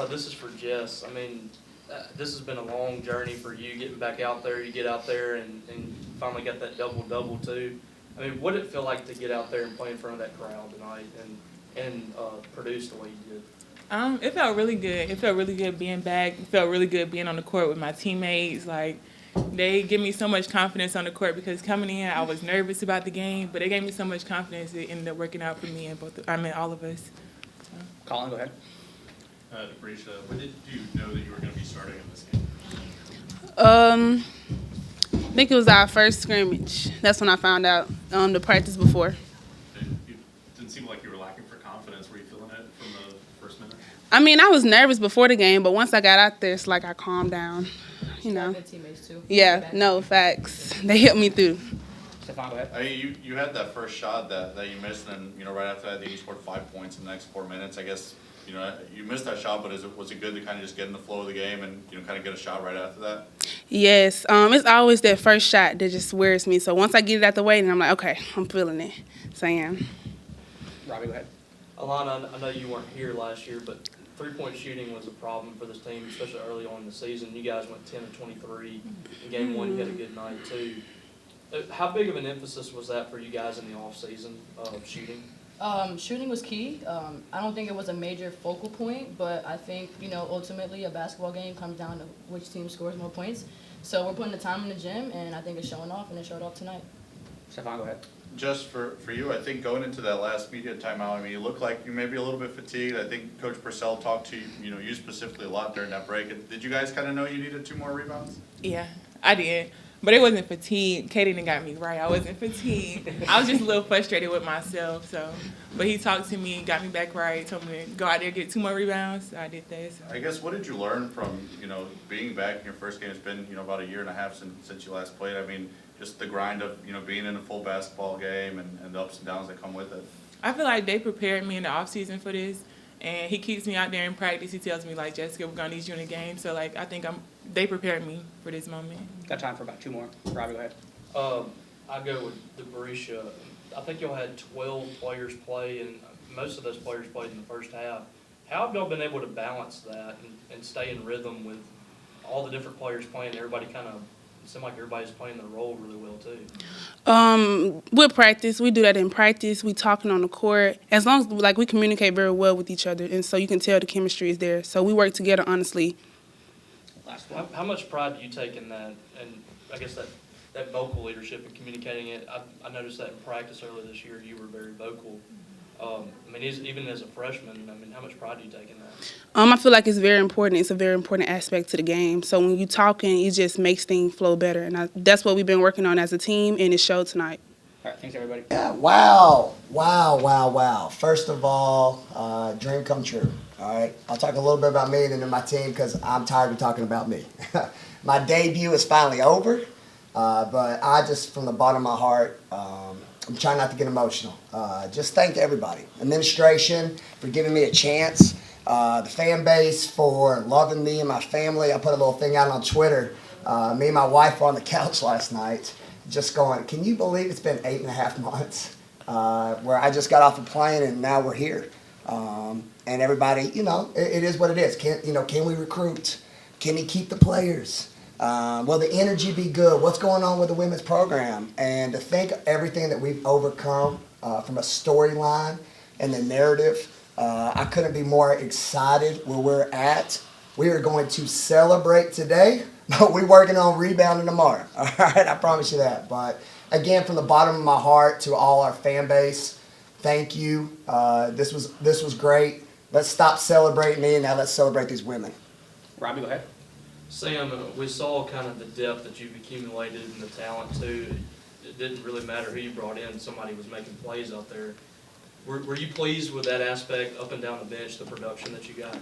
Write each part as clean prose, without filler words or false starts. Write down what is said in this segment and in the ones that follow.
This is for Jess. I mean, this has been a long journey for you getting back out there. You get out there and finally got that double-double too. I mean, what did it feel like to get out there and play in front of that crowd tonight and produce the way you did? It felt really good. It felt really good being back. It felt really good being on the court with my teammates. Like, they give me so much confidence on the court because coming in, I was nervous about the game, but they gave me so much confidence it ended up working out for me and all of us. So. Colin, go ahead. Debricia, when did you know that you were going to be starting in this game? I think it was our first scrimmage. That's when I found out the practice before. It didn't seem like you were lacking for confidence. Were you feeling it from the first minute? I mean, I was nervous before the game, but once I got out there, it's like I calmed down. You know. Good teammates too. Yeah, no, facts. They helped me through. Stefan, go ahead. I mean, you had that first shot that you missed, and right after that, I think you scored 5 points in the next 4 minutes. I guess you missed that shot, but was it good to kind of just get in the flow of the game and kind of get a shot right after that? Yes, it's always that first shot that just wears me. So once I get it out the way, then I'm like, okay, I'm feeling it. So I am. Robbie, go ahead. Alana, I know you weren't here last year, but three-point shooting was a problem for this team, especially early on in the season. You guys went 10 of 23. In game one, you had a good night too. How big of an emphasis was that for you guys in the off-season of shooting? Shooting was key. I don't think it was a major focal point, but I think, ultimately a basketball game comes down to which team scores more points. So we're putting the time in the gym, and I think it's showing off, and it showed off tonight. Stefan, go ahead. Just for you, I think going into that last media timeout, I mean, you look like you may be a little bit fatigued. I think Coach Purcell talked to you specifically a lot during that break. Did you guys kind of know you needed 2 more rebounds? Yeah, I did. But it wasn't fatigue. Katie done got me right. I wasn't fatigued. I was just a little frustrated with myself. But he talked to me, got me back right, told me to go out there and get 2 more rebounds. So I did that. So. I guess what did you learn from being back in your first game? It's been about a year and a half since you last played. I mean, just the grind of being in a full basketball game and the ups and downs that come with it. I feel like they prepared me in the off season for this. And he keeps me out there in practice. He tells me, like, Jessica, we're going to need you in the game. So, like, I think they prepared me for this moment. Got time for about 2 more. Robbie, go ahead. I go with Debricia. I think y'all had 12 players play, and most of those players played in the first half. How have y'all been able to balance that and stay in rhythm with all the different players playing? Everybody kind of it seemed like everybody's playing their role really well too. With practice, we do that in practice. We talking on the court. As long as we communicate very well with each other, and so you can tell the chemistry is there. So we work together honestly. Last one. How much pride do you take in that? And I guess that vocal leadership and communicating it. I noticed that in practice earlier this year, you were very vocal. I mean, even as a freshman, I mean, how much pride do you take in that? I feel like it's very important. It's a very important aspect to the game. So when you're talking, it just makes things flow better. And that's what we've been working on as a team, and it showed tonight. All right, thanks, everybody. Yeah, wow. First of all, dream come true. All right, I'll talk a little bit about me and then my team because I'm tired of talking about me. My debut is finally over, but I just, from the bottom of my heart, I'm trying not to get emotional. Just thank everybody. Administration for giving me a chance. The fan base for loving me and my family. I put a little thing out on Twitter. Me and my wife were on the couch last night just going, can you believe it's been 8.5 months where I just got off a plane and now we're here. And everybody, it is what it is. Can we recruit? Can he keep the players? Will the energy be good? What's going on with the women's program? And to think everything that we've overcome from a storyline and the narrative, I couldn't be more excited where we're at. We are going to celebrate today, but we're working on rebounding tomorrow. All right, I promise you that. But again, from the bottom of my heart to all our fan base, thank you. This was great. Let's stop celebrating me and now let's celebrate these women. Robbie, go ahead. Sam, we saw kind of the depth that you've accumulated and the talent too. It didn't really matter who you brought in. Somebody was making plays out there. Were you pleased with that aspect up and down the bench, the production that you got?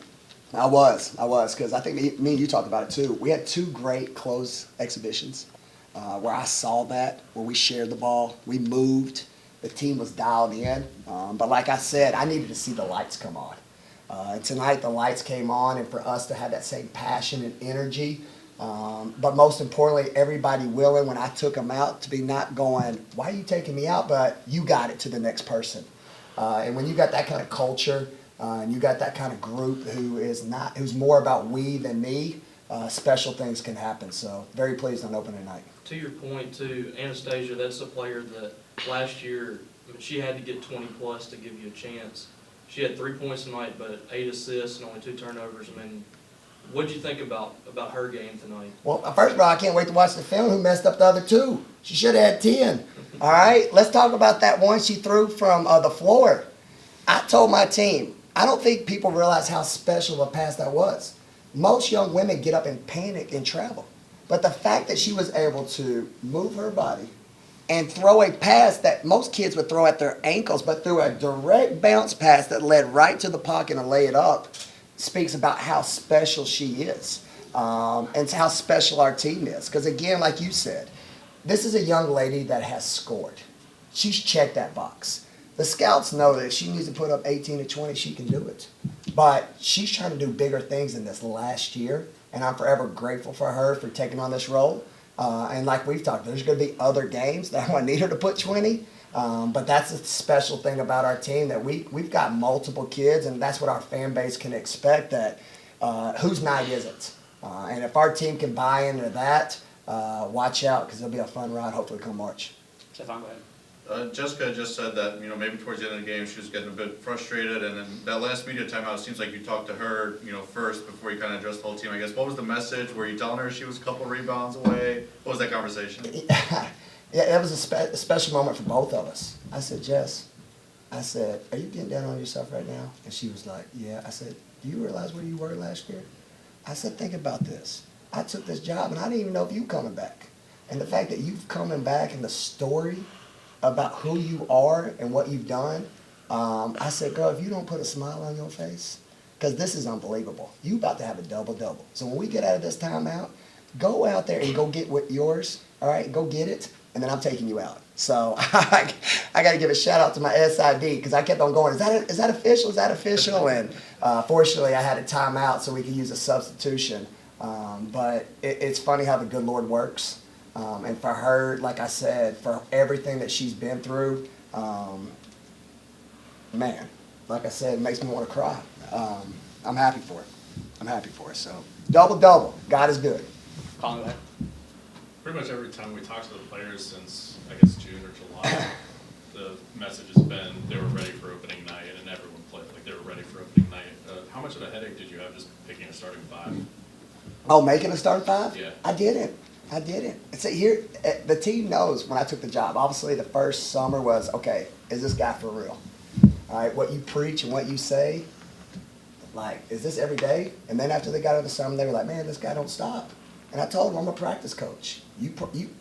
I was, because I think me and you talked about it too. We had 2 great close exhibitions where I saw that, where we shared the ball, we moved, the team was dialed in. But like I said, I needed to see the lights come on. Tonight the lights came on, and for us to have that same passion and energy, but most importantly, everybody willing when I took them out to be not going, why are you taking me out, but you got it to the next person. And when you got that kind of culture, And you got that kind of group who's more about we than me, special things can happen. So very pleased on opening night. To your point too, Anastasia, that's a player that last year, I mean, she had to get 20 plus to give you a chance. She had 3 points tonight, but 8 assists and only 2 turnovers. I mean, what did you think about her game tonight? Well, first of all, I can't wait to watch the film. Who messed up the other 2? She should have had 10. All right, let's talk about that one she threw from the floor. I told my team, I don't think people realize how special a pass that was. Most young women get up and panic and travel. But the fact that she was able to move her body and throw a pass that most kids would throw at their ankles, but threw a direct bounce pass that led right to the pocket and lay it up, speaks about how special she is, and how special our team is. Because again, like you said, this is a young lady that has scored. She's checked that box. The scouts know that if she needs to put up 18 to 20, she can do it. But she's trying to do bigger things in this last year, and I'm forever grateful for her for taking on this role. And like we've talked, there's going to be other games that I'm going to need her to put 20. But that's a special thing about our team, that we've got multiple kids, and that's what our fan base can expect, that whose night is it? And if our team can buy into that, watch out, because it'll be a fun ride, hopefully, come March. Stefan, go ahead. Jessica just said that, maybe towards the end of the game, she was getting a bit frustrated, and then that last media timeout, it seems like you talked to her, first before you kind of addressed the whole team, I guess. What was the message? Were you telling her she was a couple rebounds away? What was that conversation? Yeah, that was a special moment for both of us. I said, Jess, are you getting down on yourself right now? And she was like, yeah. I said, do you realize where you were last year? I said, think about this. I took this job, and I didn't even know if you were coming back. And the fact that you've coming back and the story about who you are and what you've done, I said, girl, if you don't put a smile on your face, because this is unbelievable. You about to have a double-double. So when we get out of this timeout, go out there and go get what yours, all right? Go get it, and then I'm taking you out. So I got to give a shout-out to my SID, because I kept on going, is that official? Is that official? And fortunately, I had a timeout so we could use a substitution. But it's funny how the good Lord works. And for her, like I said, for everything that she's been through, man, like I said, it makes me want to cry. I'm happy for it. So double-double. God is good. Colin, go ahead. Pretty much every time we talked to the players since, I guess, June or July, the message has been they were ready for opening night, and everyone played like they were ready for opening night. How much of a headache did you have just picking a starting 5? Oh, making a starting 5? Yeah. I didn't. So here, the team knows when I took the job. Obviously, the first summer was, okay, is this guy for real? All right, what you preach and what you say, like, is this every day? And then after they got into the summer, they were like, man, this guy don't stop. And I told them, I'm a practice coach.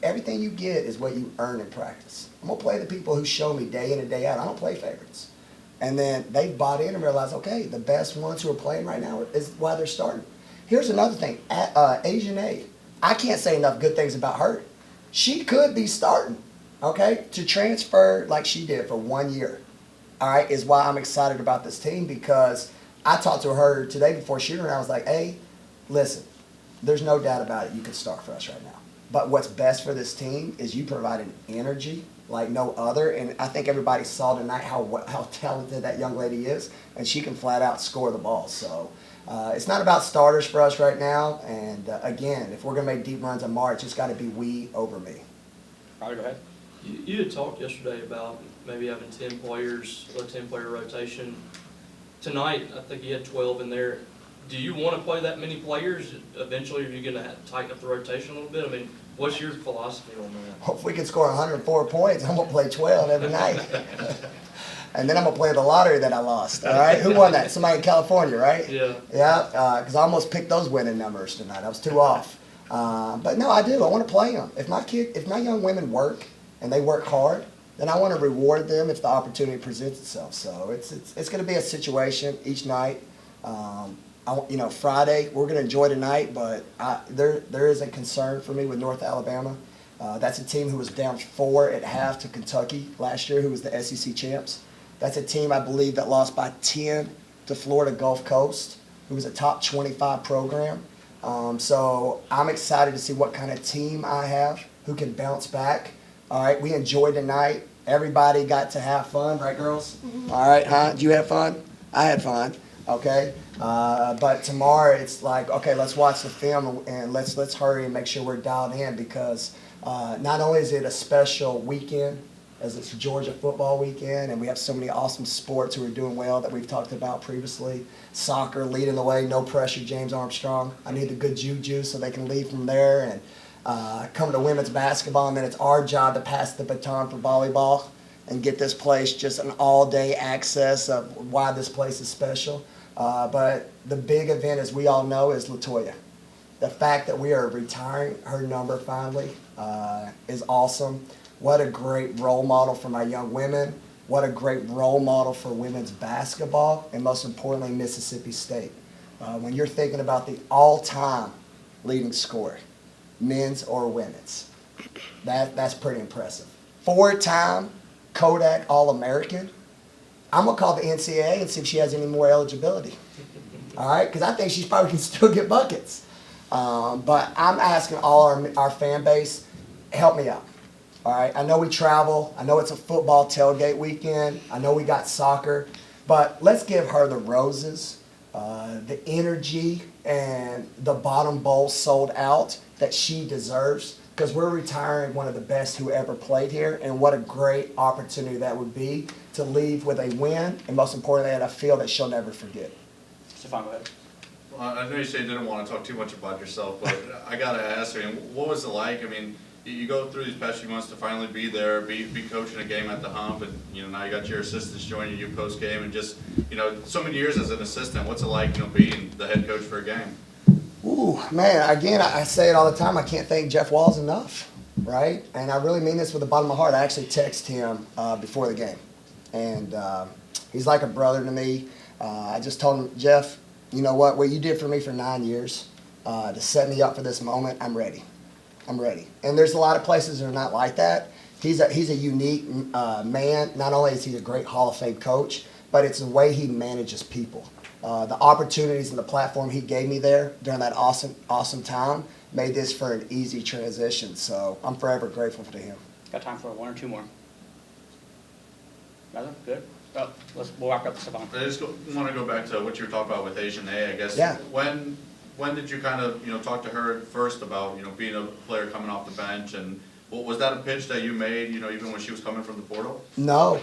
Everything you get is what you earn in practice. I'm going to play the people who show me day in and day out. I don't play favorites. And then they bought in and realized, okay, the best ones who are playing right now is why they're starting. Here's another thing. Asian A. I can't say enough good things about her. She could be starting, okay? To transfer like she did for 1 year, all right, is why I'm excited about this team, because I talked to her today before shooting, and I was like, hey, listen, there's no doubt about it. You could start for us right now. But what's best for this team is you provide an energy like no other, and I think everybody saw tonight how talented that young lady is, and she can flat out score the ball. So it's not about starters for us right now, and again, if we're going to make deep runs in March, it's got to be we over me. Robbie, go ahead. You had talked yesterday about maybe having 10 players, a 10-player rotation. Tonight, I think you had 12 in there. Do you want to play that many players? Eventually, are you going to tighten up the rotation a little bit? I mean, what's your philosophy on that? If we can score 104 points, I'm going to play 12 every night. And then I'm going to play the lottery that I lost, all right? Who won that? Somebody in California, right? Yeah. Yeah, because I almost picked those winning numbers tonight. I was too off. But no, I do. I want to play them. If my young women work and they work hard, then I want to reward them if the opportunity presents itself. So it's going to be a situation each night. Friday, we're going to enjoy tonight, but there is a concern for me with North Alabama. That's a team who was down 4 at half to Kentucky last year, who was the SEC champs. That's a team, I believe, that lost by 10 to Florida Gulf Coast, who was a top 25 program. So I'm excited to see what kind of team I have who can bounce back. All right, we enjoyed tonight. Everybody got to have fun, right, girls? Mm-hmm. All right, huh? Did you have fun? I had fun. Okay, but tomorrow it's like, okay, let's watch the film and let's hurry and make sure we're dialed in because not only is it a special weekend, as it's Georgia football weekend, and we have so many awesome sports who are doing well that we've talked about previously. Soccer leading the way, no pressure, James Armstrong. I need the good juju so they can lead from there and come to women's basketball, and then it's our job to pass the baton for volleyball and get this place just an all-day access of why this place is special. But the big event, as we all know, is LaToya. The fact that we are retiring her number finally is awesome. What a great role model for my young women. What a great role model for women's basketball, and most importantly, Mississippi State. When you're thinking about the all-time leading scorer, men's or women's, that's pretty impressive. 4-time Kodak All-American. I'm going to call the NCAA and see if she has any more eligibility. All right? Because I think she probably can still get buckets. But I'm asking all our fan base, help me out. All right? I know we travel. I know it's a football tailgate weekend. I know we got soccer. But let's give her the roses, the energy, and the bottom bowl sold out that she deserves. Because we're retiring one of the best who ever played here, and what a great opportunity that would be to leave with a win, and most importantly, at a field that she'll never forget. Stefan, go ahead. Well, I know you say you didn't want to talk too much about yourself, but I gotta ask, I mean, what was it like? I mean, you go through these past few months to finally be there, be coaching a game at the Hump, and now you got your assistants joining you post game, and just so many years as an assistant. What's it like, being the head coach for a game? Ooh, man, again, I say it all the time. I can't thank Jeff Walls enough, right? And I really mean this with the bottom of my heart. I actually texted him before the game. And he's like a brother to me. I just told him, Jeff, you know what you did for me for 9 years to set me up for this moment, I'm ready. I'm ready. And there's a lot of places that are not like that. He's a unique man. Not only is he a great Hall of Fame coach, but it's the way he manages people. The opportunities and the platform he gave me there during that awesome time made this for an easy transition. So I'm forever grateful to him. Got time for one or two more. Nothing? Good? Oh, we'll walk up to Stefan. I just want to go back to what you were talking about with Asian A, I guess. Yeah. When did you kind of, talk to her first about, being a player coming off the bench, and was that a pitch that you made, even when she was coming from the portal? No.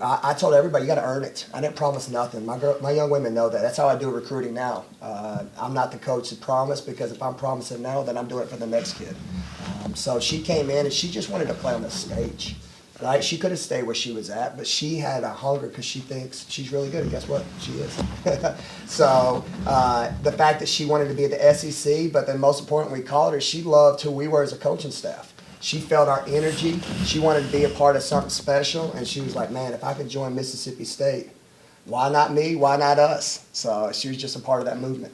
I told everybody, you got to earn it. I didn't promise nothing. My young women know that. That's how I do recruiting now. I'm not the coach that promised, because if I'm promising now, then I'm doing it for the next kid. So she came in and she just wanted to play on the stage. Right? She could have stayed where she was at, but she had a hunger because she thinks she's really good, and guess what? She is. So the fact that she wanted to be at the SEC, but then most importantly, we called her, she loved who we were as a coaching staff. She felt our energy. She wanted to be a part of something special, and she was like, man, if I could join Mississippi State, why not me? Why not us? So she was just a part of that movement.